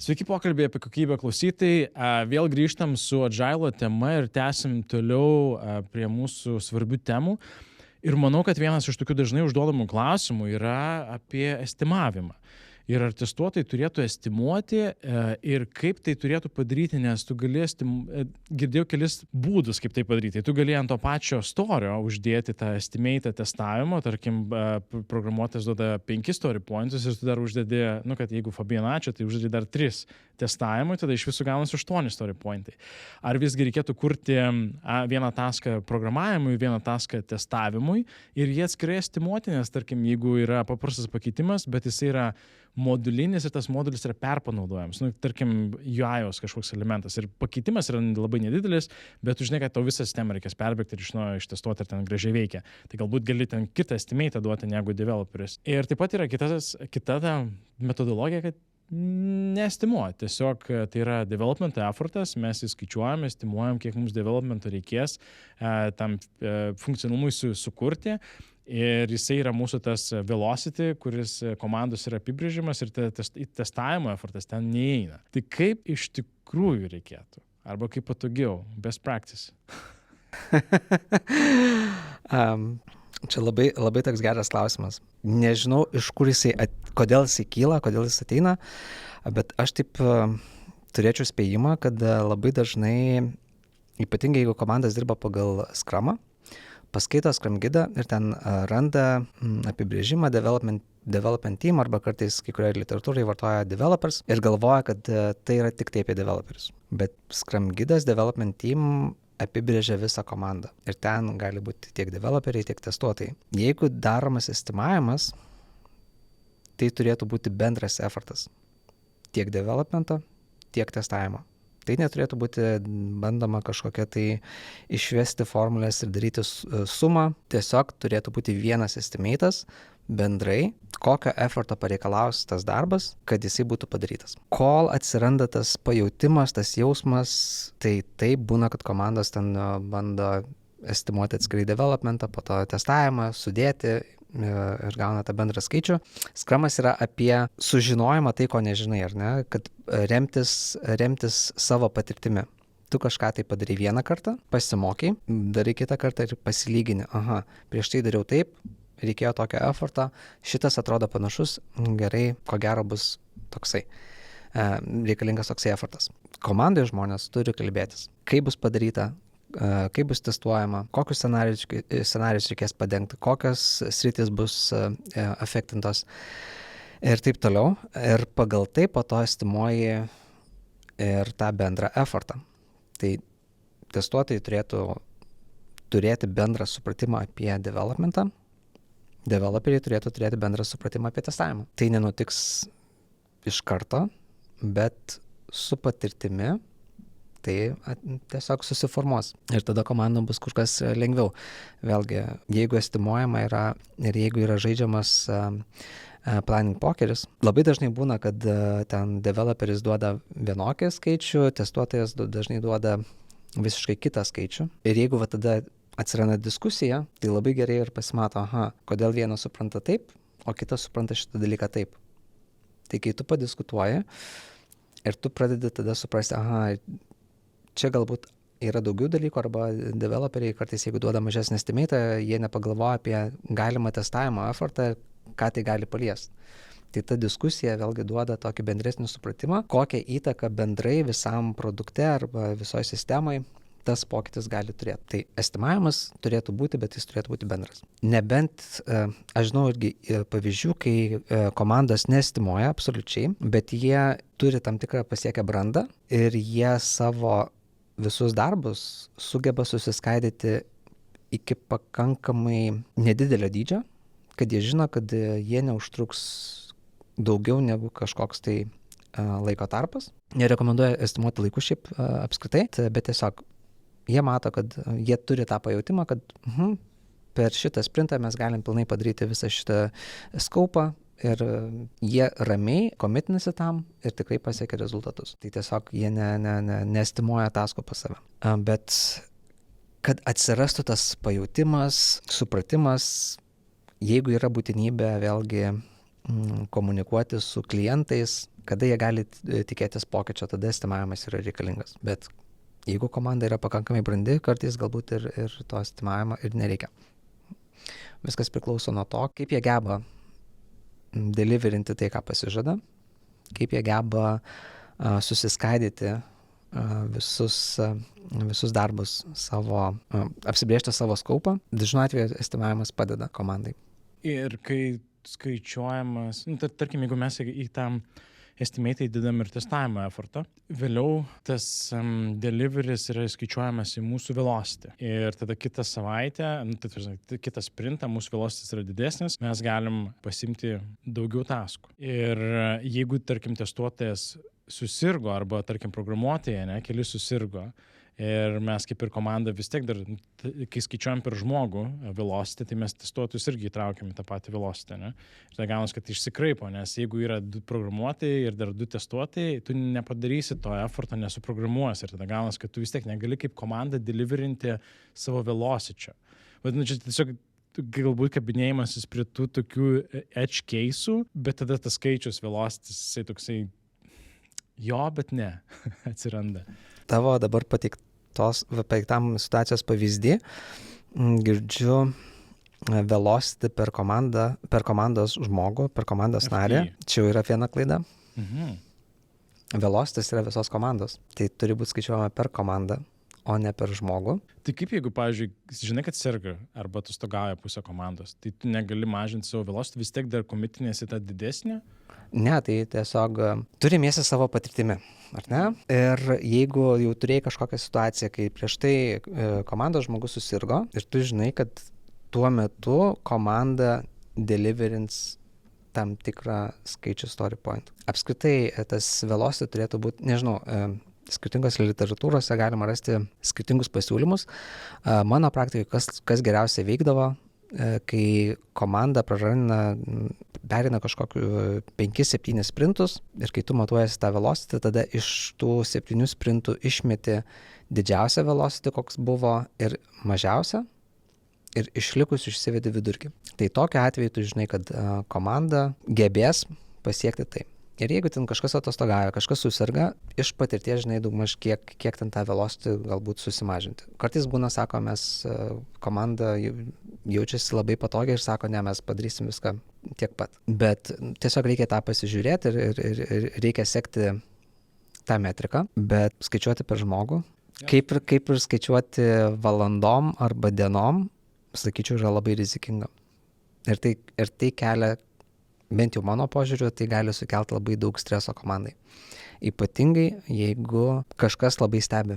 Sveiki pokalbį apie kokybę klausytojai. Vėl grįžtam su Agile tema ir tęsim toliau prie mūsų svarbių temų. Ir manau, kad vienas iš tokių dažnai užduodamų klausimų yra apie estimavimą. Ir ar testuotojai turėtų estimuoti ir kaip tai turėtų padaryti, nes tu gali girdėjau kelis būdus, kaip tai padaryti. Tu gali ant to pačio storio uždėti tą estimate testavimo, tarkim, programuotojas duoda 5 story pointus ir tu dar uždedi, kad jeigu Fabionaccio, tai uždedi dar 3 testavimui, tada iš visų gaunasi 8 story pointai. Ar visgi reikėtų kurti vieną taską programavimui, vieną taską testavimui ir jie atskirai estimuoti, nes tarkim, jeigu yra paprastas pakeitimas, bet jis yra modulinis ir tas modulis yra perpanaudojamas. Tarkim, UI'os kažkoks elementas ir pakeitimas yra labai nedidelis, bet tu žinai, kad tau visą sistemą reikės perbėgti ir iš naujo ištestuoti, ar ten gražiai veikia. Tai galbūt gali ten kitą estimate duoti negu developeris. Ir taip pat yra kita ta metodologija, kad neestimuoti. Tiesiog tai yra development effortas, mes įskaičiuojam, estimuojam, kiek mums developmento reikės tam funkcionalumui sukurti. Ir jisai yra mūsų tas velocity, kuris komandos yra apibrėžimas ir testavimo effortas ten neįeina. Tai kaip iš tikrųjų reikėtų? Arba kaip patogiau? Best practice. Čia labai toks geras klausimas. Nežinau, iš kur kodėl jisai kyla, kodėl jis ateina, bet aš taip turėčiau spėjimą, kad labai dažnai, ypatingai jeigu komandas dirba pagal Scrumą, paskaito Scrum gidą ir ten randa apibrėžimą development team arba kartais kai kurioje literatūrai vartoja developers ir galvoja, kad tai yra tik tai apie developerius. Bet Scrum gidas development team apibrėžia visą komandą ir ten gali būti tiek developeriai, tiek testuotojai. Jeigu daromas estimavimas, tai turėtų būti bendras effortas tiek developmento, tiek testavimo. Tai neturėtų būti bandoma kažkokia tai išvesti formulės ir daryti sumą. Tiesiog turėtų būti vienas estimatas bendrai, kokio efforto pareikalaus tas darbas, kad jisai būtų padarytas. Kol atsiranda tas pajautimas, tas jausmas, tai taip būna, kad komandos ten bando estimuoti atskirai developmentą, po to testavimą, sudėti ir gauna tą bendrą skaičių. Scrumas yra apie sužinojimą tai, ko nežinai, ar ne? Kad remtis savo patirtimi. Tu kažką tai padarai vieną kartą, pasimokai, darai kitą kartą ir pasilygini. Aha, prieš tai dariau taip, reikėjo tokio efforto, šitas atrodo panašus, gerai, ko gero bus toksai. Reikalingas toksai effortas. Komandoje žmonės turi kalbėtis, kaip bus padaryta, kaip bus testuojama, kokius scenarijus reikės padengti, kokios sritis bus afektintos ir taip toliau. Ir pagal tai po to estimuoji ir tą bendrą effortą. Tai testuotojai turėtų turėti bendrą supratimą apie developmentą, developeriai turėtų turėti bendrą supratimą apie testavimą. Tai nenutiks iš karto, bet su patirtimi tai tiesiog susiformuos ir tada komandom bus kur kas lengviau. Vėlgi, jeigu estimuojama yra ir jeigu yra žaidžiamas planning pokeris, labai dažnai būna, kad ten developeris duoda vienokį skaičių, testuotojas dažnai duoda visiškai kitą skaičių. Ir jeigu tada atsiranda diskusija, tai labai gerai ir pasimato, kodėl vienas supranta taip, o kitas supranta šitą dalyką taip. Tai kai tu padiskutuoji ir tu pradedi tada suprasti, čia galbūt yra daugiau dalykų, arba developeriai kartais, jeigu duoda mažesnį estimatą, jie nepagalvoja apie galimą testavimo effortą, ką tai gali paliesti. Tai ta diskusija vėlgi duoda tokį bendresnį supratimą, kokią įtaką bendrai visam produkte arba visoje sistemoje tas pokytis gali turėti. Tai estimavimas turėtų būti, bet jis turėtų būti bendras. Nebent, aš žinau irgi pavyzdžių, kai komandos neestimuoja absoliučiai, bet jie turi tam tikrą pasiekę brandą ir jie savo visus darbus sugeba susiskaidyti iki pakankamai nedidelio dydžio, kad jie žino, kad jie neužtruks daugiau negu kažkoks tai laiko tarpas. Nerekomenduoja estimuoti laiku šiaip apskritai, bet tiesiog jie mato, kad jie turi tą pajautimą, kad per šitą sprintą mes galim pilnai padaryti visą šitą skaupą ir jie ramiai komitinasi tam ir tikrai pasiekia rezultatus. Tai tiesiog jie neestimuoja tasko pas save. Bet kad atsirastų tas pajautimas, supratimas, jeigu yra būtinybė vėlgi komunikuoti su klientais, kada jie gali tikėtis pokyčio, tada estimavimas yra reikalingas. Bet jeigu komanda yra pakankamai brandi, kartais galbūt ir to estimavimo ir nereikia. Viskas priklauso nuo to, kaip jie geba deliverinti tai, ką pasižada, kaip jie geba susiskaidyti visus darbus apsibrėžti savo skaupą. Dažnu atveju estimavimas padeda komandai. Ir kai skaičiuojamas, tarkim, jeigu mes į tam estimate įdedam ir testavimo effortą, vėliau tas deliveries yra skaičiuojamas į mūsų velocity. Ir tada kitą savaitę, kitą sprintą mūsų velocity yra didesnis, mes galim pasimti daugiau taskų. Ir jeigu, tarkim, testuotojas susirgo arba, tarkim, programuotojai, keli susirgo, ir mes kaip ir komanda vis tiek dar, kai skaičiuojam per žmogų velocity, tai mes testuotojus irgi įtraukiam į tą patį velocity. Ir tai gaunas, kad išsikraipo, nes jeigu yra 2 programuotojai ir dar 2 testuotojai, tu nepadarysi to efforto, nesuprogramuosi. Ir tada gaunas, kad tu vis tiek negali kaip komanda deliverinti savo velocity. Vadinasi, tiesiog galbūt kabinėjimasis prie tų tokių edge case'ų, bet tada tas skaičius velocity, jisai toksai jo, bet ne, atsiranda. Tavo dabar pateiktam situacijos pavyzdį girdžiu velocity per komandos žmogų, per komandos narį. Čia jau yra viena klaida. Velocity yra visos komandos. Tai turi būti skaičiuojama per komandą, o ne per žmogų. Tai kaip jeigu, pavyzdžiui, žinai, kad serga arba tu stogauja pusę komandos, tai tu negali mažinti savo velocity, vis tiek dar komitinėsi tą didesnį? Ne, tai tiesiog turimiesi savo patirtimi, ar ne? Ir jeigu jau turėjai kažkokią situaciją, kai prieš tai komandos žmogus susirgo ir tu žinai, kad tuo metu komanda deliverins tam tikrą skaičių story point. Apskritai, tas velocity turėtų būti, nežinau, skirtingose literatūrose galima rasti skirtingus pasiūlymus. Mano praktikoje, kas geriausiai veikdavo, kai komanda perina kažkokiu 5-7 sprintus ir kai tu matuojasi tą velocity, tada iš tų 7 sprintų išmeti didžiausią velocity, koks buvo, ir mažiausią, ir išlikus išsivedi vidurkį. Tai tokiu atveju tu žinai, kad komanda gebės pasiekti tai. Ir jeigu ten kažkas atostogauja, kažkas susirga, iš patirties žinai daugmaž kiek ten tą velocity galbūt susimažinti. Kartais būna, sako, mes komanda jaučiasi labai patogiai ir sako, ne, mes padarysim viską tiek pat. Bet tiesiog reikia tą pasižiūrėti ir reikia sekti tą metriką, bet skaičiuoti per žmogų. Kaip ir skaičiuoti valandom arba dienom, sakyčiau, yra labai rizikinga. Ir tai kelia, bent jau mano požiūriu, tai gali sukelti labai daug streso komandai. Ypatingai, jeigu kažkas labai stebi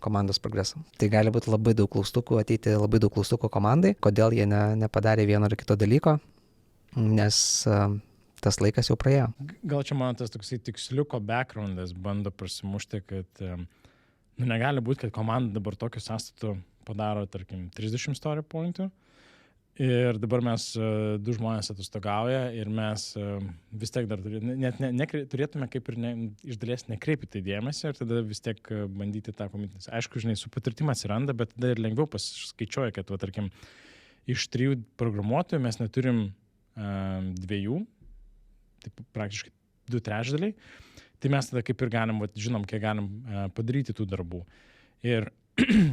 komandos progresą. Tai gali būti labai daug klaustukų komandai, kodėl jie nepadarė vieno ar kito dalyko, nes tas laikas jau praėjo. Gal čia man tas toksai tiksliuko backgroundas bando prasimušti, kad negali būti, kad komanda dabar tokiu sąstatu padaro, tarkim, 30 story pointų. Ir dabar mes 2 žmonės atostogauja ir mes vis tiek dar turėtume kaip ir iš dalies nekreipti tai dėmesį ir tada vis tiek bandyti tą komitinį. Aišku, žinai, su patirtim atsiranda, bet tada ir lengviau pasiskaičiuoja, kad, tarkim, iš 3 programuotojų mes neturim 2, tai praktiškai 2/3. Tai mes tada kaip ir galim, žinom, kiek galim padaryti tų darbų. Ir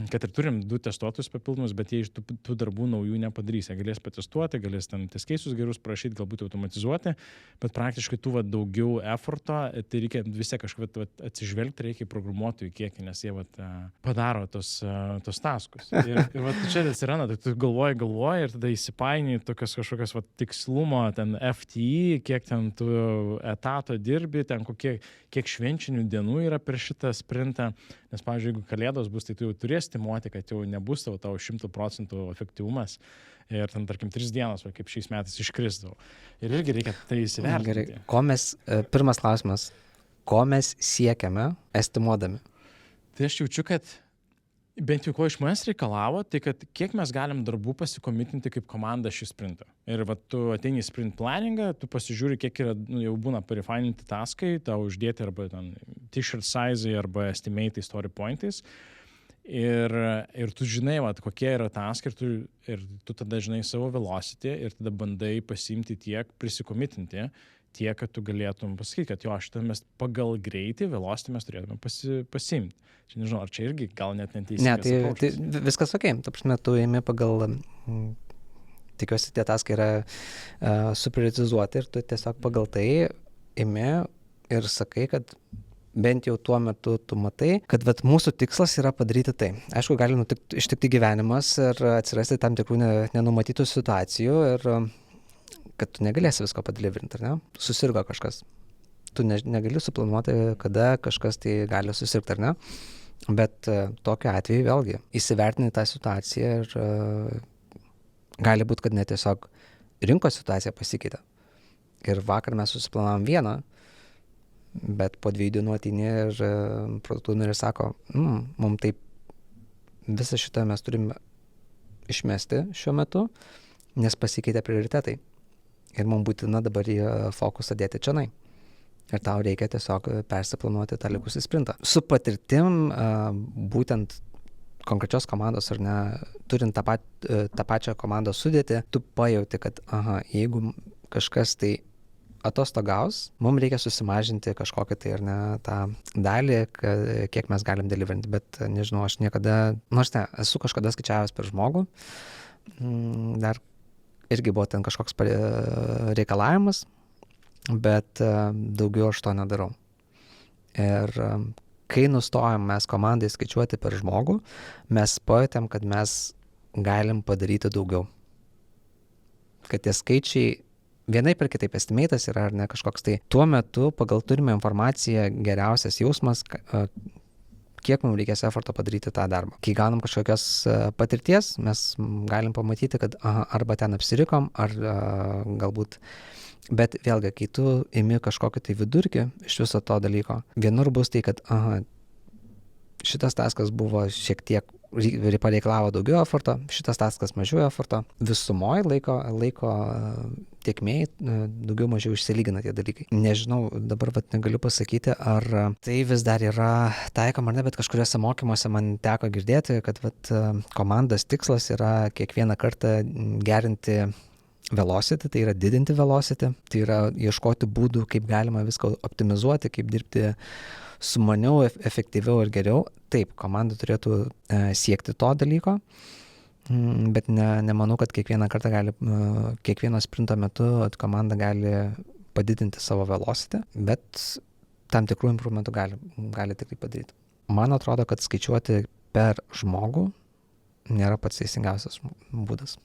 kad ir turim 2 testuotojus papildomus, bet jie iš tų darbų naujų nepadarys. Jie galės patestuoti, galės ten test case'us gerus prašyti, galbūt automatizuoti, bet praktiškai tų daugiau efforto, tai reikia vis tiek kažkaip atsižvelgti, reikia programuotojų kiekį, nes jie padaro tos taskus. Ir čia atsiranda, tai tu galvoji ir tada įsipaini tokios kažkokios tikslumo, ten FTE, kiek ten tu etato dirbi, ten kiek švenčinių dienų yra per šitą sprintą. Nes, pavyzdžiui, jeigu kalėdos bus, tai tu jau turėsi timuoti, kad jau nebus tavo 100% efektyvumas ir ten, tarkim, 3 dienos, kaip šiais metais iškrisdavo. Ir irgi reikia tai įsivertinti. Gerai. Pirmas klausimas, ko mes siekiame estimuodami? Tai aš jaučiu, kad bent jau ko iš manęs reikalavo, tai kad kiek mes galim darbų pasikomitinti kaip komanda šį sprintą. Ir tu ateini į sprint planningą, tu pasižiūri, kiek yra, jau būna parefininti taskai, tau uždėti arba ten t-shirt size arba estimate story pointais. Ir tu žinai, vat, kokie yra taskai ir tu tada žinai savo velocity ir tada bandai pasiimti tiek, prisikomitinti tiek, kad tu galėtum pasakyti, kad jo, šitą mes pagal greitį, velocity mes turėtume pasiimti. Čia nežinau, ar čia irgi gal net neteisingas. Ne, tai viskas ok. Ta prasme, tu ėmė pagal, tikiuosi, tie taskai yra suprioritizuoti ir tu tiesiog pagal tai ėmė ir sakai, kad bent jau tuo metu tu matai, kad vat, mūsų tikslas yra padaryti tai. Aišku, gali ištikti gyvenimas ir atsirasti tam tikrų nenumatytų situacijų ir kad tu negalėsi visko padeliverinti, ar ne? Susirgo kažkas. Tu negali suplanuoti, kada kažkas tai gali susirgti, ar ne? Bet tokiu atveju vėlgi įsivertini tą situaciją ir gali būti, kad net tiesiog rinkos situacija pasikeitė. Ir vakar mes susiplanavom vieną, bet po 2 dienų ateini ir produktų numeris sako, mums taip visą šitą mes turime išmesti šiuo metu, nes pasikeitė prioritetai. Ir mums būtina dabar į fokusą dėti čionai. Ir tau reikia tiesiog persiplanuoti tą likusį sprintą. Su patirtim, būtent konkrečios komandos ar ne, turint tą pačią komandos sudėtį, tu pajauti, kad jeigu kažkas tai atostogaus, mums reikia susimažinti kažkokią tai ar ne tą dalį, kiek mes galim deliverinti, bet nežinau, aš niekada, nors ne, esu kažkada skaičiavęs per žmogų, dar irgi buvo ten kažkoks reikalavimas, bet daugiau aš to nedarau. Ir kai nustojom mes komandai skaičiuoti per žmogų, mes pajutėm, kad mes galim padaryti daugiau. Kad tie skaičiai vienaip ir kitaip estimatas yra, ar ne, kažkoks tai tuo metu pagal turimą informaciją geriausias jausmas, kiek mums reikės eforto padaryti tą darbą. Kai gaunam kažkokios patirties, mes galim pamatyti, kad arba ten apsirikom, ar galbūt, bet vėlgi, kai tu imi kažkokį tai vidurkį iš viso to dalyko, vienur bus tai, kad šitas taskas buvo šiek tiek pareikalavo daugiau eforto, šitas taskas mažiau eforto, visumoje laiko tiekmėj daugiau mažiau išsilygina tie dalykai. Nežinau, dabar negaliu pasakyti, ar tai vis dar yra taikoma ar ne, bet kažkuriuose mokymuose man teko girdėti, kad komandos tikslas yra kiekvieną kartą gerinti velocity, tai yra didinti velocity, tai yra ieškoti būdų, kaip galima viską optimizuoti, kaip dirbti sumaniau, efektyviau ir geriau. Taip, komanda turėtų siekti to dalyko, bet nemanau, kad kiekvieną kartą kiekvieno sprinto metu komanda gali padidinti savo velocity, bet tam tikrų improvementų gali tikrai padaryti. Man atrodo, kad skaičiuoti per žmogų nėra pats teisingiausias būdas.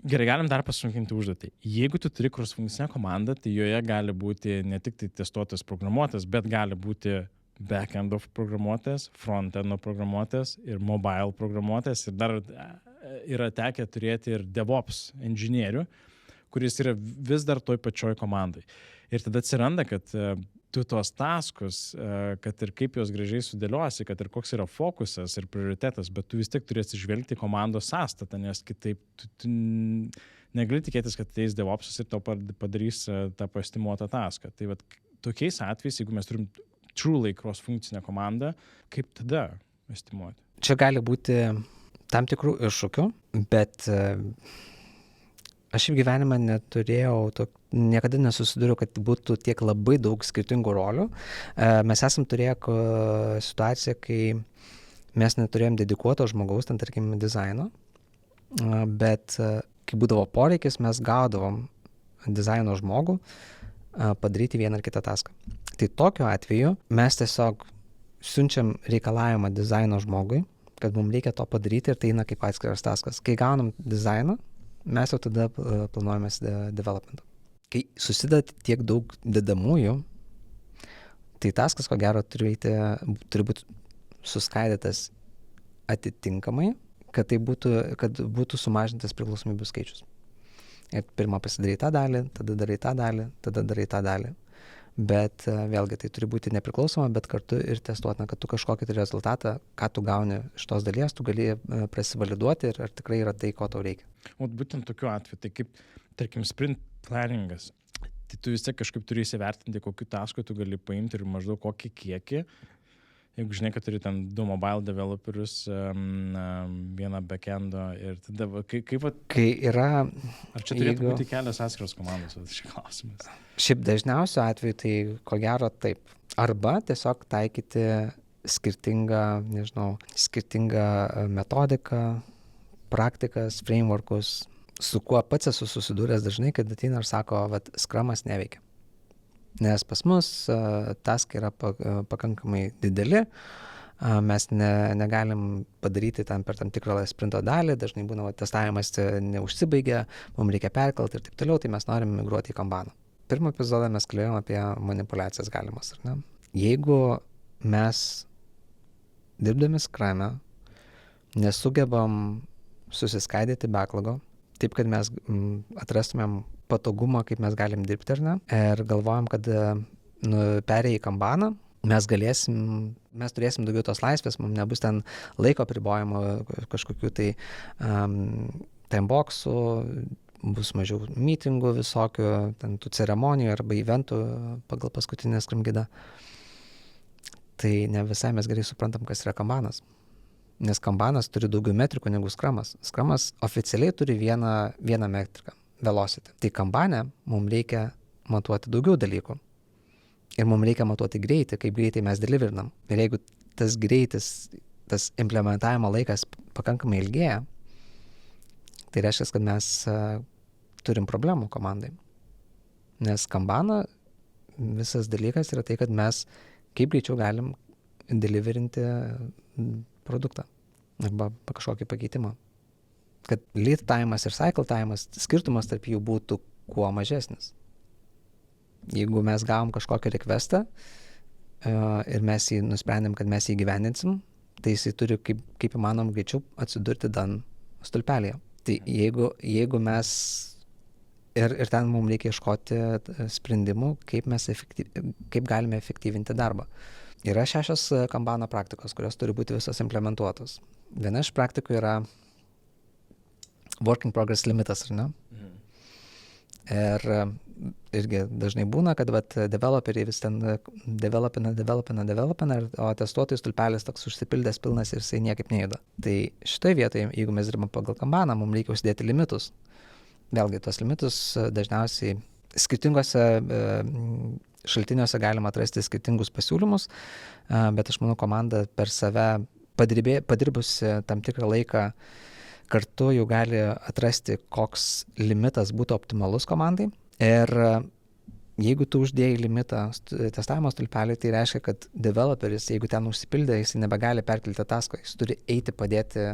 Gerai, galim dar pasunkinti užduotį. Jeigu tu turi cross-funkcinę komandą, tai joje gali būti ne tik tai testuotas programuotojas, bet gali būti back-end programuotojas, front-end programuotojas ir mobile programuotojas. Ir dar yra tekę turėti ir DevOps inžinierių, kuris yra vis dar toj pačioj komandai. Ir tada atsiranda, kad tu tos taskus, kad ir kaip jos gražiai sudėliosi, kad ir koks yra fokusas ir prioritetas, bet tu vis tiek turėsi žvelgti komandos sąstatą, nes kitaip tu negali tikėtis, kad ateis DevOpsas ir tau padarys tą pastimuotą taską. Tai tokiais atvejais, jeigu mes turim truly cross-funkcinę komandą, kaip tada estimuoti? Čia gali būti tam tikrų iššūkių, bet aš į gyvenimą niekada nesusiduriu, kad būtų tiek labai daug skirtingų rolių. Mes esam turėję situaciją, kai mes neturėjom dedikuoto žmogaus, ten tarkim dizaino, bet kai būdavo poreikis, mes gaudavom dizaino žmogų padaryti vieną ar kitą taską. Tai tokiu atveju mes tiesiog siunčiam reikalavimą dizaino žmogui, kad mums reikia to padaryti ir tai eina kaip atskiras taskas. Kai gaunam dizainą, mes jau tada planuojamės developmentą. Kai susideda tiek daug dedamųjų, tai taskas, ko gero, turi būti suskaidytas atitinkamai, kad būtų sumažintas priklausomybių skaičius. Ir pirmą pasidarai tą dalį, tada darai tą dalį, tada darai tą dalį. Bet vėlgi tai turi būti nepriklausoma, bet kartu ir testuotina, kad tu kažkokį tai rezultatą, ką tu gauni iš tos dalies, tu gali prasivaliduoti ir ar tikrai yra tai, ko tau reikia. O būtent tokiu atveju, tai kaip, tarkim, sprint planningas, tai tu vis tiek kažkaip turi įsivertinti, kokiu tasku tu gali paimti ir maždaug kokį kiekį jeigu žinai, kad turi ten 2 mobile developerius, vieną backendo ir tada, kaip Kai yra... ar čia turėtų būti kelios atskiros komandos, šis klausimas? Šiaip dažniausiu atveju tai ko gero taip. Arba tiesiog taikyti skirtingą metodiką, praktikas, frameworkus, su kuo pats esu susidūręs dažnai, kad ateina ir sako, vat Scrumas neveikia. Nes pas mus taskai yra pakankamai dideli, mes negalim padaryti tam per tam tikrą sprinto dalį, dažnai būna testavimas neužsibaigia, mums reikia perkelti ir taip toliau, tai mes norim migruoti į Kanbaną. Pirmą epizodą mes kalbėjom apie manipulacijas galimas, ar ne? Jeigu mes dirbdami Scrum'e nesugebam susiskaidyti backlogo, taip kad mes atrastumėm patogumą, kaip mes galim dirbti, ar ne? Ir galvojam, kad perėję į Kanbaną, mes turėsim daugiau tos laisvės, mums nebus ten laiko apribojimo kažkokių tai timeboxų, bus mažiau meetingų visokių, ten tų ceremonijų arba eventų pagal paskutinę Scrum gidą. Tai ne visai mes gerai suprantam, kas yra Kanbanas. Nes Kanbanas turi daugiau metrikų negu Scrumas. Scrumas oficialiai turi vieną metriką. Velocity. Tai Kanbane mums reikia matuoti daugiau dalykų. Ir mums reikia matuoti greitį, kaip greitai mes deliverinam. Ir jeigu tas greitis, tas implementavimo laikas pakankamai ilgėja, tai reiškia, kad mes turim problemų komandai. Nes Kanbano visas dalykas yra tai, kad mes kaip greičiau galim deliverinti produktą arba kažkokį pakeitimą. Kad lead time'as ir cycle time'as, skirtumas tarp jų būtų kuo mažesnis. Jeigu mes gavom kažkokį requestą ir mes jį nusprendėm, kad mes jį gyvendinsim, tai jisai turi kaip įmanom greičiau atsidurti done stulpelėje. Tai jeigu mes ir ten mums reikia ieškoti sprendimų, kaip galime efektyvinti darbą. Yra 6 Kanbano praktikos, kurios turi būti visos implementuotos. Viena iš praktikų yra work in progress limitas, ar ne? Ir irgi dažnai būna, kad developeriai vis ten developina, o testuotojų stulpelis toks užsipildęs pilnas ir jisai niekaip nejuda. Tai šitoje vietoje, jeigu mes dirbam pagal Kanbaną, mums reikia užsidėti limitus. Vėlgi, tos limitus dažniausiai skirtingose šaltiniuose galima atrasti skirtingus pasiūlymus, bet aš manau, komanda per save padirbusi tam tikrą laiką kartu jau gali atrasti, koks limitas būtų optimalus komandai. Ir jeigu tu uždėjai limitą testavimo stulpelį, tai reiškia, kad developeris, jeigu ten užsipildė, jis nebegali perkelti tasko, jis turi eiti padėti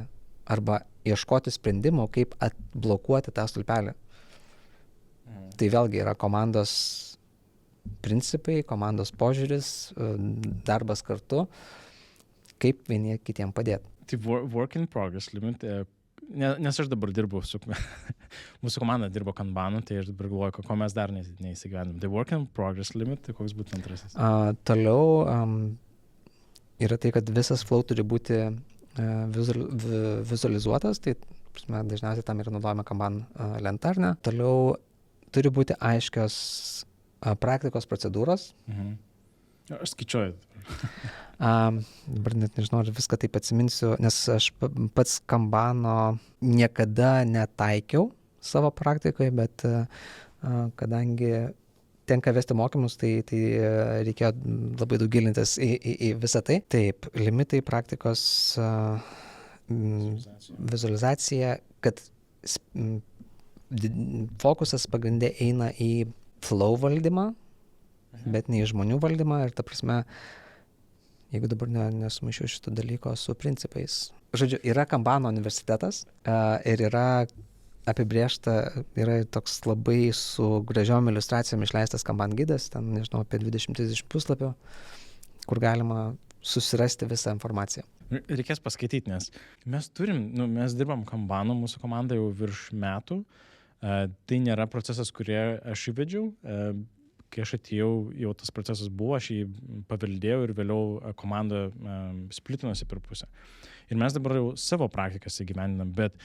arba ieškoti sprendimų, kaip atblokuoti tą stulpelį. Tai vėlgi yra komandos principai, komandos požiūris, darbas kartu, kaip vieni kitiem padėti. Tai work in progress limit, nes aš dabar dirbu mūsų komanda dirbo Kanbanu, tai aš dabar galvoju, ko mes dar neįsigyvendėm. Tai work in progress limit, tai koks būtų antrasis? Toliau yra tai, kad visas flow turi būti vizualizuotas, tai dažniausiai tam yra naudojama Kanban lenta, ar ne? Toliau turi būti aiškios praktikos procedūros. Aš skaičiuoju. Dabar net nežinau, ar viską taip atsiminsiu, nes aš pats Kanbano niekada netaikiau savo praktikoje, bet kadangi tenka vesti mokymus, tai reikėjo labai daug gilintis į visą tai. Taip, limitai, praktikos, vizualizacija, kad fokusas pagrindė eina į flow valdymą, bet ne į žmonių valdymą ir ta prasme, jeigu dabar nesumaišiu šito dalyko su principais. Žodžiu, yra Kanbano universitetas ir yra apibrėžta, yra toks labai su gražiom iliustracijom išleistas Kanban gidas, ten, nežinau, apie 20-30 puslapio, kur galima susirasti visą informaciją. Reikės paskaityti, nes mes mes dirbam Kanbanu, mūsų komanda jau virš metų. Tai nėra procesas, kurį aš įvedžiau. Kai aš atėjau, jau tas procesas buvo, aš jį paveldėjau ir vėliau komanda splitinosi per pusę. Ir mes dabar jau savo praktikas įgyvendinam, bet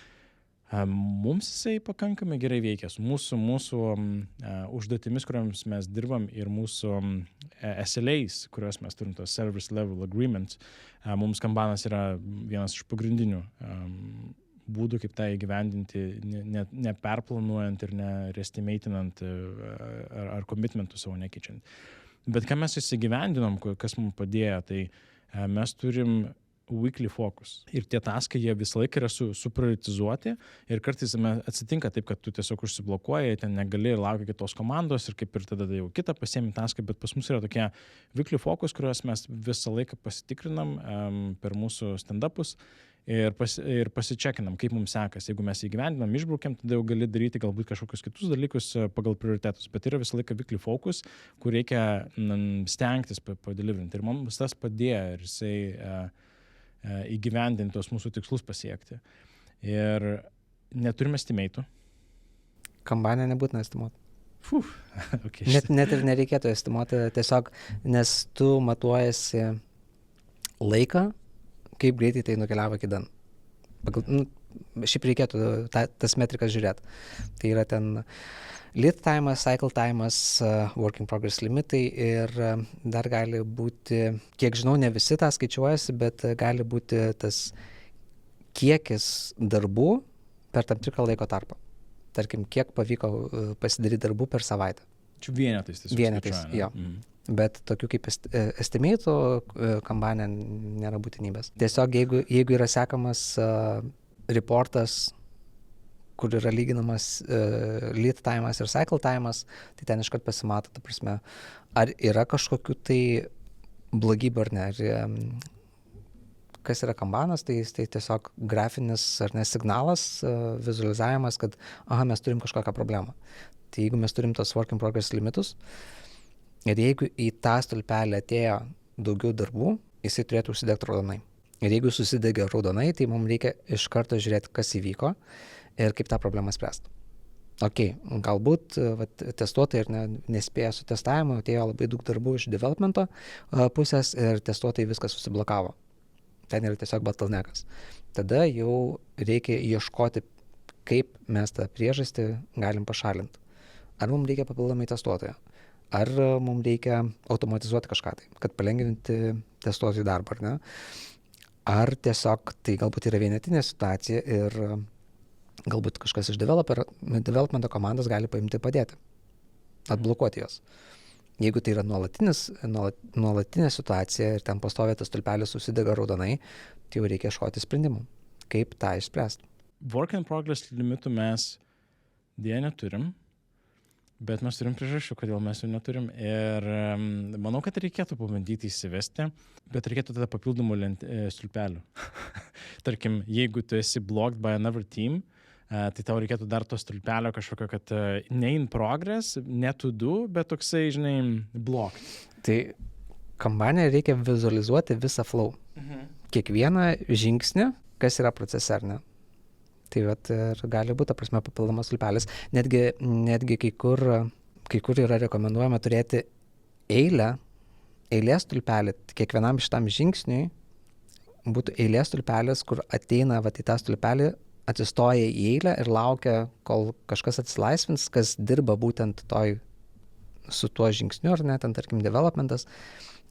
Mums jisai pakankamai gerai veikia su mūsų užduotimis, kuriams mes dirbam ir mūsų SLAs, kuriuos mes turim, tos Service Level Agreements. Mums Kanbanas yra vienas iš pagrindinių būdų, kaip tai įgyvendinti, neperplanuojant ir nerestimeitinant ar commitmentų savo nekeičiant. Bet ką mes įsigyvendinom, kas mums padėjo, tai mes turim weekly focus. Ir tie taskai, jie visą laiką yra suprioritizuoti ir kartais atsitinka taip, kad tu tiesiog užsiblokuoji, ten negali ir laukia kitos komandos ir kaip ir tada jau kitą pasiemi taską, bet pas mus yra tokie weekly focus, kuriuos mes visą laiką pasitikrinam per mūsų stand-upus ir pasičekinam, kaip mums sekas. Jeigu mes įgyvendinam, išbraukiam, tada jau gali daryti galbūt kažkokius kitus dalykus pagal prioritetus, bet yra visą laiką weekly focus, kur reikia stengtis padeliverinti. Ir mums tas padėjo ir jisai įgyvendinti tos mūsų tikslus pasiekti. Ir neturime estimatų. Kanbane nebūtina estimuoti. Okay. Net ir nereikėtų estimuoti, tiesiog, nes tu matuojasi laiką, kaip greitai tai nukeliavo iki dan. Šiaip reikėtų tas metrikas žiūrėti. Tai yra ten lead time'as, cycle time'as, work in progress limitai ir dar gali būti, kiek žinau, ne visi tą skaičiuojasi, bet gali būti tas kiekis darbų per tam tikrą laiko tarpą. Tarkim, kiek pavyko pasidaryti darbų per savaitę. Čia vienetais tiesiog. Vienetais, jo. Bet tokių kaip estimatų Kanbane nėra būtinybės. Tiesiog jeigu yra sekamas reportas, kur yra lyginamas lead time'as ir cycle time'as, tai ten iškart pasimato, ta prasme, ar yra kažkokių tai blogybių ar ne. Kas yra Kanbanas, tai tiesiog grafinis ar ne signalas, vizualizavimas, kad mes turim kažkokią problemą. Tai jeigu mes turim tos work in progress limitus ir jeigu į tą stulpelį atėjo daugiau darbų, jisai turėtų užsidegti raudonai. Ir jeigu susidegė raudonai, tai mums reikia iš karto žiūrėti, kas įvyko ir kaip tą problemą spręsti. Galbūt testuotojai ir nespėjo su testavimu, atėjo labai daug darbų iš developmento pusės ir testuotojai viskas susiblokavo. Ten yra tiesiog bottleneckas. Tada jau reikia ieškoti, kaip mes tą priežastį galim pašalinti. Ar mums reikia papildomai testuotojo, ar mums reikia automatizuoti kažką tai, kad palengvinti testuotojų darbą, ar ne? Ar tiesiog tai galbūt yra vienetinė situacija ir galbūt kažkas iš developmento komandos gali paimti padėti, atblokuoti jos. Jeigu tai yra nuolatinė situacija ir ten pastoviai tas stulpelis susidega raudonai, tai jau reikia ieškoti sprendimų, kaip tą išspręsti. Work in progress limitų mes dėja neturim, bet mes turim priežasčių, kodėl mes jų neturim. Ir manau, kad reikėtų pabandyti įsivesti, bet reikėtų tada papildomų stulpelių. Tarkim, jeigu tu esi blocked by another team, tai tau reikėtų dar to stulpelio kažkokio, kad ne in progress, ne to do, bet toksai, blocked. Tai Kanbane reikia vizualizuoti visą flow. Kiekvieną žingsnį, kas yra procese, ar ne. Tai ir gali būti, ta prasme, papildomas stulpelis. Netgi kai kur yra rekomenduojama turėti eilės stulpelį. Kiekvienam šitam žingsniui būtų eilės stulpelis, kur ateina į tą stulpelį, atsistoja į eilę ir laukia, kol kažkas atsilaisvins, kas dirba būtent su tuo žingsniu, ar ne, ten tarkim developmentas,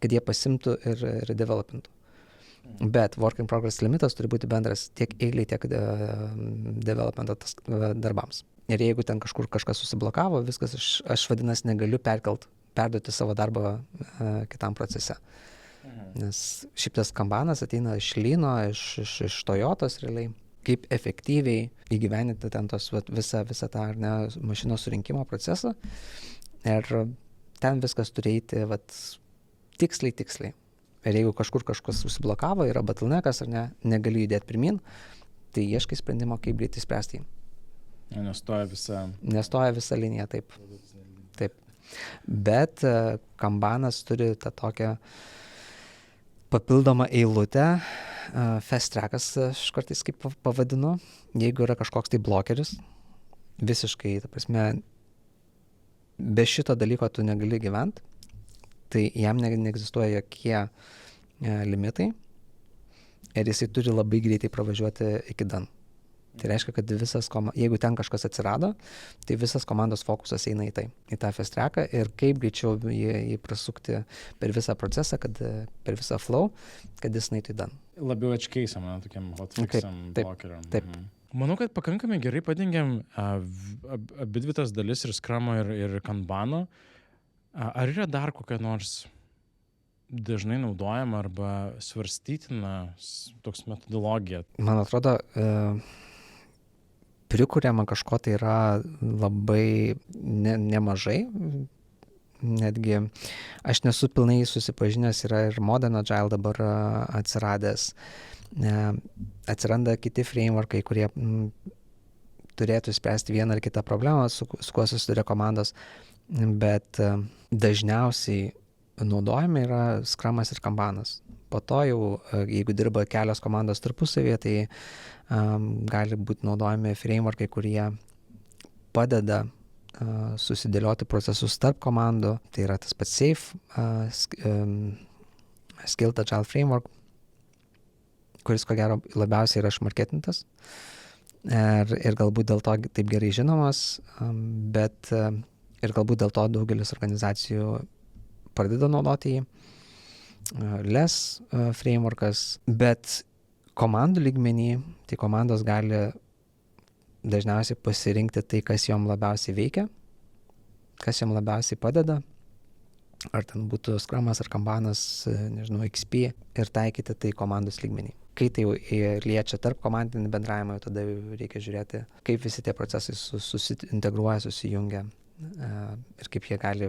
kad jie pasimtų ir developintų. Bet work in progress limitas turi būti bendras tiek eiliai, tiek developmento darbams. Ir jeigu ten kažkur kažkas susiblokavo, viskas, aš vadinasi, negaliu perduoti savo darbą kitam procese. Nes šiaip tas Kanbanas ateina iš Lyno, iš Toyotos realiai. Kaip efektyviai įgyveninti ten visą tą mašinos surinkimo procesą. Ir ten viskas turi eiti tiksliai. Ir jeigu kažkur kažkas užsiblokavo, yra bottleneckas ar ne, negali judėti pirmin, tai ieškai sprendimo, kaip greitai spręsti jį. Nestoja visa linija, taip. Bet Kanbanas turi tą tokią papildomą eilutę, fast trackas aš kartais kaip pavadinu, jeigu yra kažkoks tai blokeris, visiškai, ta prasme, be šito dalyko tu negali gyventi, tai jam neegzistuoja jokie limitai ir jisai turi labai greitai pravažiuoti iki dan. Tai reiškia, kad jeigu ten kažkas atsirado, tai visas komandos fokusas eina į tą fast tracką ir kaip greičiau jį prasukti per visą procesą, per visą flow, kad jis eitų į done. Labiau atškeisam, tokiam hotfixam blokeriam. Taip. Manau, kad pakankamai gerai padengiam abi dvi tas dalis ir Scrum'o ir Kanbano. Ar yra dar kokia nors dažnai naudojama arba svarstytina toks metodologija? Man atrodo, prikuriama kažko tai yra labai nemažai. Netgi aš nesu pilnai susipažinęs, yra ir Modern Agile dabar atsiradęs. Atsiranda kiti frameworkai, kurie turėtų spręsti vieną ar kitą problemą, su kuo susiduria komandos, bet dažniausiai naudojami yra Scrumas ir Kanbanas. Po to jau, jeigu dirba kelios komandos tarpusavėje, tai gali būti naudojami frameworkai, kurie padeda susidėlioti procesus tarp komandų. Tai yra tas pats SAFe, Skilled Agile Framework, kuris ko gero labiausiai yra išmarketintas ir galbūt dėl to taip gerai žinomas, bet ir galbūt dėl to daugelis organizacijų pradeda naudoti jį. LESS frameworkas, bet komandų lygmenį, tai komandos gali dažniausiai pasirinkti tai, kas jom labiausiai veikia, kas jom labiausiai padeda, ar ten būtų Scrumas ar Kanbanas, nežinau, XP, ir taikyti tai komandos lygmenį. Kai tai liečia tarp komandinį bendravimą, tada reikia žiūrėti, kaip visi tie procesai susiintegruoja, susijungia ir kaip jie gali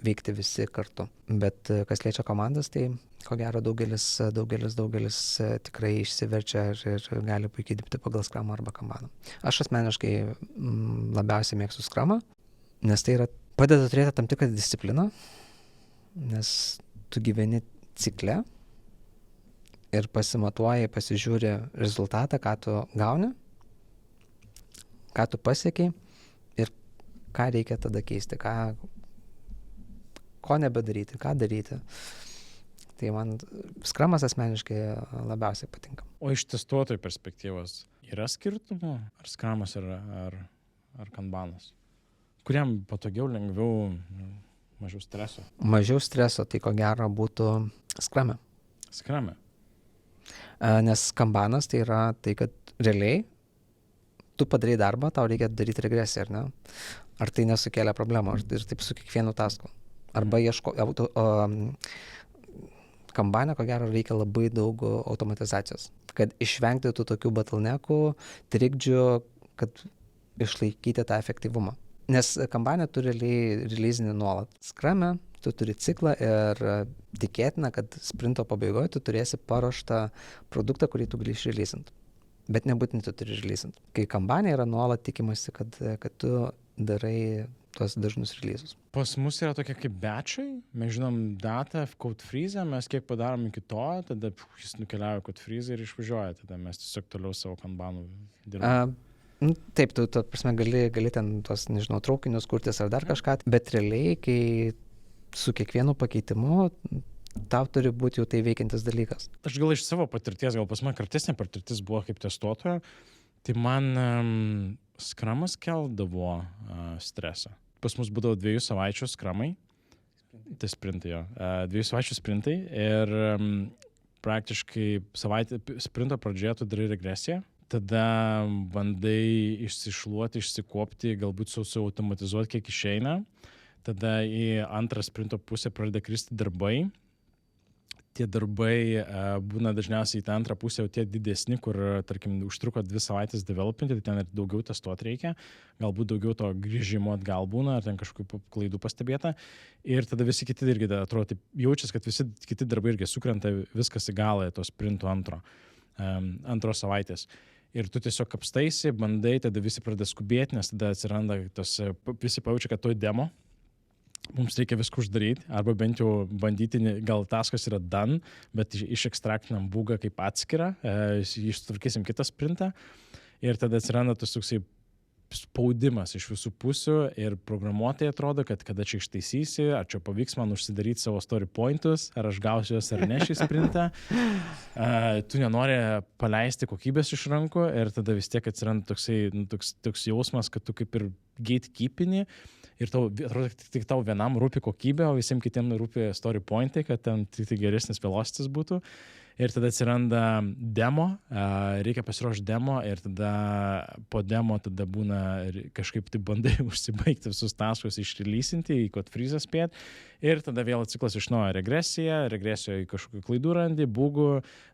veikti visi kartu. Bet kas liečia komandas, tai ko gero daugelis tikrai išsiverčia ir gali puikiai dirbti pagal Scrumą arba Kanbaną. Aš asmeniškai labiausiai mėgstu Scrumą, nes tai padeda turėti tam tikrą discipliną, nes tu gyveni cikle ir pasimatuoji, pasižiūri rezultatą, ką tu gauni, ką tu pasiekiai ir ką reikia tada keisti, ko nebedaryti, ką daryti. Tai man Scrumas asmeniškai labiausiai patinka. O iš testuotojų perspektyvos yra skirtumų? Ar Scrumas ar Kanbanas? Kuriam patogiau, lengviau, mažiau streso? Mažiau streso, tai ko gero būtų Scrum'e. Scrum'e. Nes Kanbanas tai yra tai, kad realiai tu padarai darbą, tau reikia daryti regresiją, ar ne? Ar tai nesukėlė problemų, ir taip su kiekvienu tasku. Arba Kanbane, ko gero, reikia labai daug automatizacijos, kad išvengti tų tokių bottleneckų, trikdžių, kad išlaikyti tą efektyvumą. Nes Kanbane tu realiai releasinį nuolat. Scrum'e tu turi ciklą ir tikėtina, kad sprinto pabaigoje tu turėsi paruoštą produktą, kurį tu gali išreleasinti. Bet nebūtinai tu turi releasinti. Kai Kanbane yra nuolat tikimasi, kad tu darai tuos dažnus releasus. Pas mus yra tokie kaip batchai, mes žinom datą, code freeze, mes kiek padarom iki to, tada jis nukeliauja code freeze ir išvažiuoja, tada mes tiesiog toliau savo Kanbanų dirbame. Taip, tu prasme gali ten tuos, nežinau, traukinius kurtis ar dar kažką, bet realiai, kai su kiekvienu pakeitimu tau turi būti jau tai veikiantis dalykas. Aš gal iš savo patirties, gal pas man kartesnė patirtis buvo kaip testuotojo, tai man Scrumas keldavo stresą. Pas mus būdavo 2 savaičių Scrumai, tai sprintai jo, 2 savaičių sprintai ir praktiškai sprinto pradžioje tu darai regresiją, tada bandai išsišluoti, išsikopti, galbūt automatizuoti, kiek išeina, tada į antrą sprinto pusę pradeda kristi darbai. Tie darbai būna dažniausiai į tą antrą pusę jau tie didesni, kur, tarkim, užtruko 2 savaitės developinti, tai ten ir daugiau testuoti reikia, galbūt daugiau to grįžimo atgal būna, ar ten kažkokių klaidų pastebėta. Ir tada visi kiti irgi atrodo, taip jaučiasi, kad visi kiti darbai irgi sukrenta viskas į galą to sprinto antros savaitės. Ir tu tiesiog kapstaisi, bandai, tada visi pradeda skubėti, nes tada atsiranda visi pajaučia, kad to demo. Mums reikia viską uždaryti, arba bent jau bandyti, gal taskas yra done, bet išekstraktinam bugą kaip atskirą, ištvarkysim kitą sprintą ir tada atsiranda tas toksai spaudimas iš visų pusių ir programuotojai atrodo, kad kada čia ištaisysi, ar čia pavyks man užsidaryti savo story pointus, ar aš gausiu juos ar ne šį sprintą. Tu nenori paleisti kokybės iš rankų ir tada vis tiek atsiranda toks jausmas, kad tu kaip ir gatekeepini ir tau atrodo, tik tau vienam rūpi kokybė, o visiems kitiems rūpi story pointai, kad ten tik geresnis velocitis būtų. Ir tada atsiranda demo, reikia pasiruošti demo ir tada po demo tada būna kažkaip tai bandai užsibaigti visus taskus, išreleasinti, į code freeze spėt ir tada vėl ciklas iš naujo regresijoje į kažkokių klaidų randi, bugų,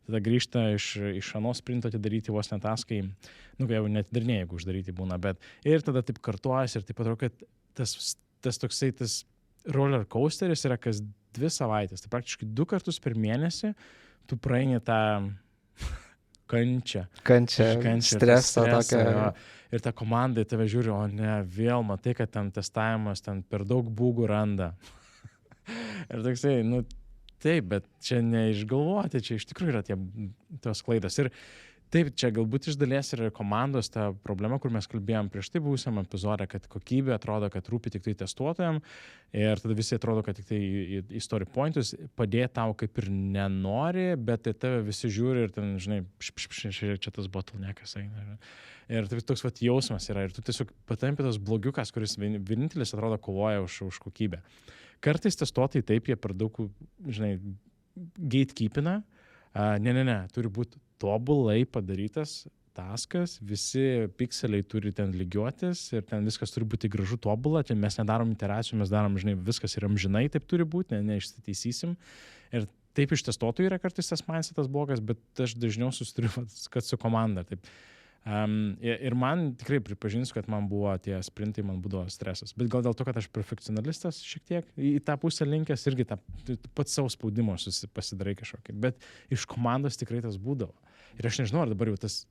tada grįžta iš anos sprinto atidaryti vos net taskai, jau netidarinėjai, jeigu uždaryti būna, bet ir tada taip kartuojas ir taip atrodo, kad tas toksai roller coasteris yra kas 2 savaitės, tai praktiškai 2 kartus per mėnesį tu praeini tą kančią, streso tokia. Ir ta komanda į tave žiūri, o ne, vėl matai, kad ten testavimas, ten per daug bugų randa. Ir toksai, taip, bet čia neišgalvoti, čia iš tikrųjų yra tos klaidos. Ir taip, čia galbūt iš dalies yra komandos ta problema, kur mes kalbėjom prieš tai buvusiam epizode, kad kokybė atrodo, kad rūpi tik tai testuotojam ir tada visi atrodo, kad tik tai į story pointus padėti tau kaip ir nenori, bet tai tave visi žiūri ir ten, žinai, čia tas bottleneckas eina. Ir toks jausmas yra ir tu tiesiog patampi tas blogiukas, kuris vienintelis atrodo kovoja už kokybę. Kartais testuotojai taip, jie per daug, žinai, gatekeepina. Ne, turi būti tobulai padarytas taskas, visi pikseliai turi ten lygiuotis ir ten viskas turi būti gražu tobula, ten mes nedarom iteracijų, mes darom, žinai, viskas yra amžinai, taip turi būti, neištaisysim. Ir taip iš testuotojų yra kartais tas mindsetas blogas, bet aš dažniau susiduriu, kad su komanda. Taip. Ir man tikrai pripažinsiu, kad man buvo tie sprintai, man būdavo stresas. Bet gal dėl to, kad aš perfekcionalistas šiek tiek į tą pusę linkęs, irgi pats savo spaudimo pasidarai kažkokį. Bet iš komandos tikrai tas būdavo. Ir aš nežinau, ar dabar jau tas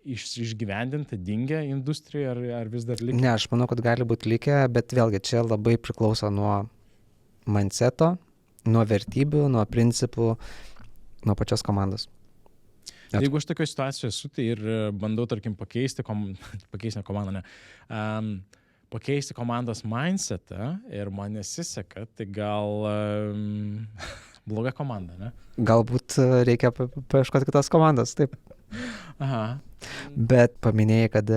išgyvendinta dingę industrijoje, ar vis dar likę? Ne, aš manau, kad gali būti likę, bet vėlgi čia labai priklauso nuo mindseto, nuo vertybių, nuo principų, nuo pačios komandos. Jeigu aš tokioje situacijoje esu, tai ir bandau, tarkim, pakeisti komandos mindsetą ir man nesiseka, tai gal bloga komanda, ne? Galbūt reikia paieškoti kitos komandos, taip. Aha. Bet paminėjai, kad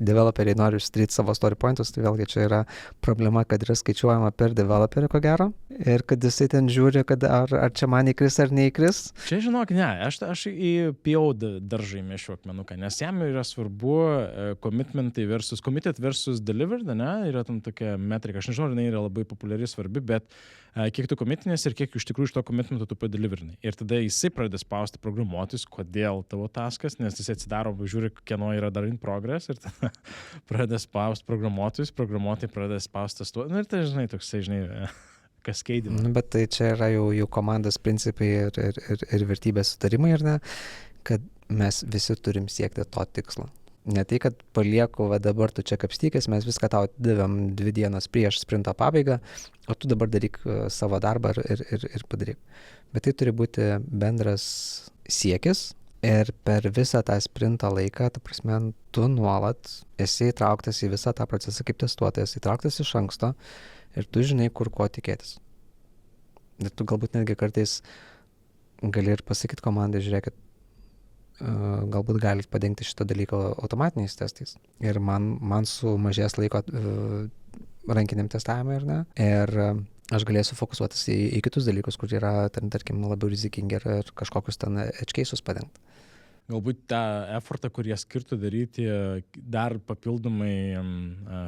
developeriai nori užsidaryti savo story pointus, tai vėlgi čia yra problema, kad yra skaičiuojama per developerį, ko gero, ir kad jisai ten žiūri, kad ar čia man įkris ar neįkris. Čia žinok, ne, aš į PO daržą įmėšiu akmenuką, nes jam yra svarbu committed versus delivered, ne, yra tam tokia metrika, aš nežinau, jinai yra labai populiari, svarbi, bet kiek tu committinės ir kiek iš tikrųjų iš to commitmento tu padeliverini. Ir tada jisai pradeda spausti programuotis, kodėl tavo taskas, nes jisai atsidaro, žiūri, kieno yra dar in progress ir tada pradeda spausti programuotojai pradeda spausti testuoti. Ir tai, žinai, toksai, žinai, kaskadina. Bet tai čia yra jų komandos principai ir vertybės sutarimai, ar ne, kad mes visi turim siekti to tikslo. Ne tai, kad palieku, dabar tu čia kapstykis, mes viską tau atidavėm 2 dienas prieš sprinto pabaigą, o tu dabar daryk savo darbą ir padaryk. Bet tai turi būti bendras siekis ir per visą tą sprinto laiką, ta prasme, tu nuolat esi įtrauktas į visą tą procesą kaip testuotojas, įtrauktas iš anksto ir tu žinai, kur ko tikėtis. Ir tu galbūt netgi kartais gali ir pasakyti komandai, žiūrėkit, galbūt galit padengti šitą dalyką automatiniais testais. Ir man sumažės laiko rankiniam testavimui, ar ne? Ir aš galėsiu fokusuotis į kitus dalykus, kur yra, tarkim, labiau rizikingi ir kažkokius ten edge cases padengti. Galbūt tą effortą, kur jie skirtų daryti dar papildomai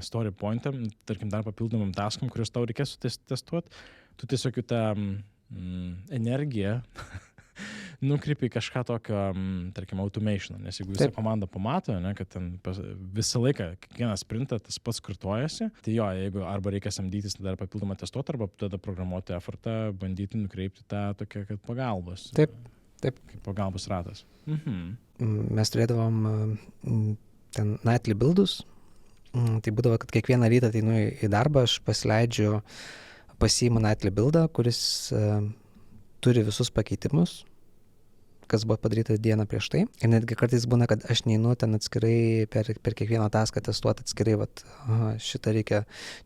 story pointam, tarkim, dar papildomam taskam, kuriuos tau reikės testuoti, tu tiesiog tą energiją nukreipi kažką tokio, tarkim, automation, nes jeigu visa komanda pamato, ne, kad ten visą laiką, kiekvieną sprintą tas pats kartojasi, tai jo, jeigu arba reikia samdytis dar papildomą testuoti, arba tada programuoti effortą, bandyti nukreipti tą tokią, kad pagalbos. Taip. Kaip pagalbos ratas. Mes turėdavom ten nightly buildus, tai būdavo, kad kiekvieną rytą ateinu į darbą, aš pasiimu nightly buildą, kuris turi visus pakeitimus, kas buvo padaryta dieną prieš tai. Ir netgi kartais būna, kad aš neinu ten atskirai per kiekvieną taską testuoti atskirai, vat, šitą reikia,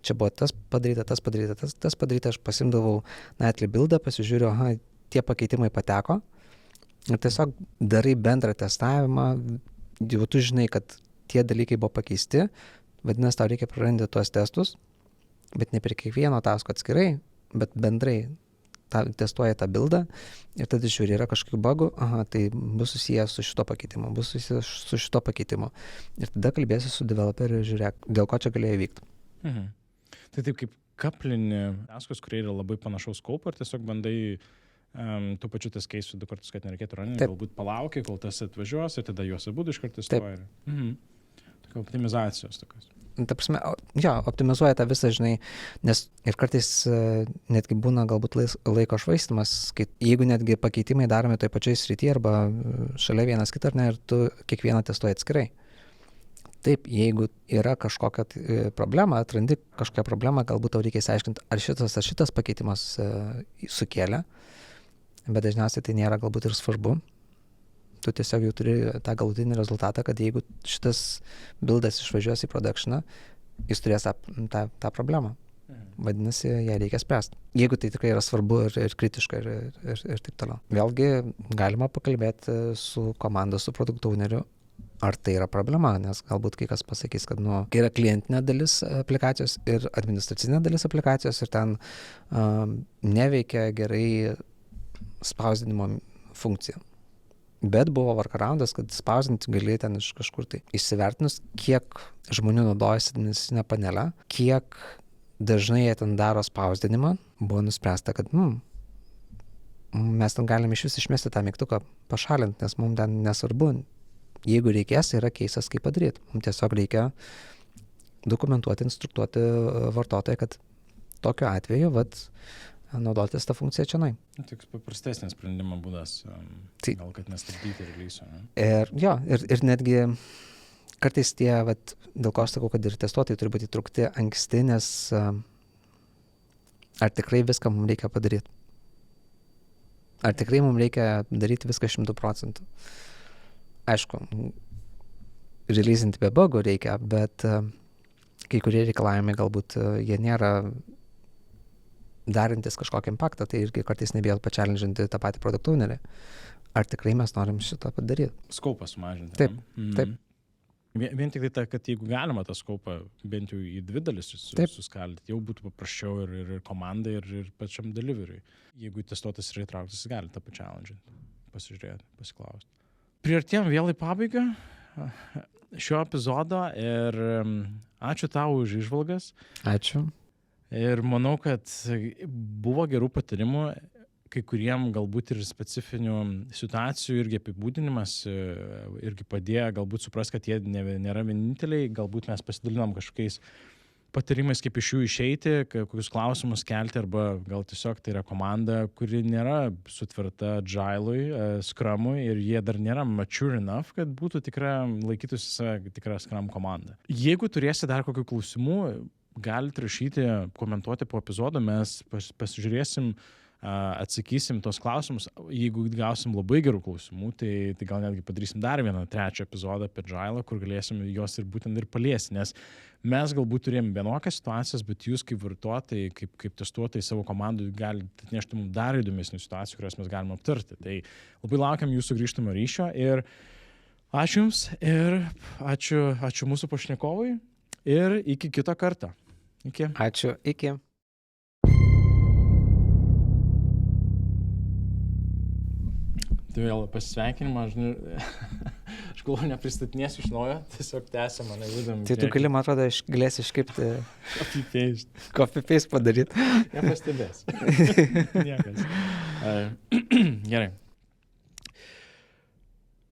čia buvo tas padaryta, tas padaryta, aš pasimdavau Nightly buildą, pasižiūriu, tie pakeitimai pateko. Ir tiesiog darai bendrą testavimą, jau tu žinai, kad tie dalykai buvo pakeisti, vadinasi, tau reikia prarandi tuos testus, bet ne per kiekvieno tasko atskirai, bet bendrai testuoja tą buildą ir tada žiūri, yra kažkokių bugų, tai bus susijęs su šito pakeitimu, bus susijęs su šito pakeitimu. Ir tada kalbėsi su developeriu ir žiūrėk, dėl ko čia galėjo vykti. Tai taip kaip kaplini taskus, kurie yra labai panašaus skaupo ir tiesiog bandai tų pačių tas keisų 2 kartus, kad nereikėtų raninti, galbūt palaukia, kol tas atvažiuos ir tada juos abudu iš karto testuoja. Tokia optimizacijos tokios. Ta prasme, optimizuoja tą visą, žinai, nes ir kartais netgi būna galbūt laiko švaistymas, jeigu netgi pakeitimai daromi toj pačioj srityje arba šalia vienas kitą, ar ne, ir tu kiekvieną testuoji atskirai. Taip, jeigu yra kažkokia problema, atrandi kažkokią problemą, galbūt tau reikia įsiaiškinti, ar šitas pakeitimas sukėlė, bet dažniausiai tai nėra galbūt ir svarbu. Tu tiesiog jau turi tą galutinį rezultatą, kad jeigu šitas buildas išvažiuos į productioną, jis turės tą problemą. Vadinasi, ją reikia spręsti. Jeigu tai tikrai yra svarbu ir kritiška ir taip toliau. Vėlgi galima pakalbėti su komanda, su product owneriu, ar tai yra problema, nes galbūt kai kas pasakys, kad kai yra klientinė dalis aplikacijos ir administracinė dalis aplikacijos ir ten neveikia gerai spausdinimo funkcija. Bet buvo workaroundas, kad spausdinti gali ten iš kažkur tai. Įsivertinus, kiek žmonių naudojasi administracinę panelę, kiek dažnai jie ten daro spausdinimą, buvo nuspręsta, kad mes ten galim iš vis išmesti tą mygtuką, pašalinti, nes mums ten nesvarbu. Jeigu reikės, yra keisas, kaip padaryti. Mums tiesiog reikia dokumentuoti, instruktuoti vartotoją, kad tokiu atveju, naudotis tą funkciją čia. Toks paprastesnis sprendimo būdas, gal kad nestabdyti releaso. Ir netgi kartais tie, dėl ko aš sakau, kad ir testuotojai turi būti įtraukti anksti, nes ar tikrai viską mums reikia padaryti? Ar tikrai mums reikia daryti viską 100%? Aišku, releasinti be bugų reikia, bet kai kurie reikalavimai galbūt jie nėra darantis kažkokį impaktą, tai irgi kartais nebijot pačelendžinti tą patį product ownerį. Ar tikrai mes norim šitą padaryti? Skaupą sumažinti. Taip. Vien tik tai, kad jeigu galima tą skaupą bent jau į 2 dalis suskaldyti, jau būtų paprasčiau ir komandai, ir pačiam deliveriui. Jeigu testuotas yra įtrauktas, jis gali tą pačelendžinti, pasižiūrėti, pasiklausti. Priartėjom vėl į pabaigą šio epizodo ir ačiū tau už įžvalgas. Ačiū. Ir manau, kad buvo gerų patarimų, kai kuriem galbūt ir specifinių situacijų irgi apibūdinimas irgi padėjo galbūt suprast, kad jie nėra vieninteliai, galbūt mes pasidalinom kažkokiais patarimais, kaip iš jų išeiti, kokius klausimus kelti, arba gal tiesiog tai yra komanda, kuri nėra sutverta Agile'ui, Scrum'ui ir jie dar nėra mature enough, kad būtų laikytųsi tikra Scrum komanda. Jeigu turėsi dar kokių klausimų, galite rašyti, komentuoti po epizodo, mes pasižiūrėsim, atsakysim tos klausimus. Jeigu gausim labai gerų klausimų, tai gal netgi padarysim dar vieną 3 epizodą apie Agile, kur galėsim juos ir būtent ir paliesti, nes mes galbūt turėjom vienokias situacijas, bet jūs kaip vartotojai, kaip testuotojai savo komandų galite atnešti mums dar įdomesnių situacijų, kurias mes galime aptarti. Tai labai laukiam jūsų grįžtamo ryšio ir ačiū Jums ir ačiū mūsų pašnekovui ir iki kito karto. Iki. Ačiū, iki. Tai vėl pasveikinimą, aš galvoju, nepristatinėsiu iš naujo, tiesiog tęsiam, mane judam. Tai tu gali, man atrodo, galėsi iškipti copy-paste padaryti. Nepastebės. Niekas. Gerai.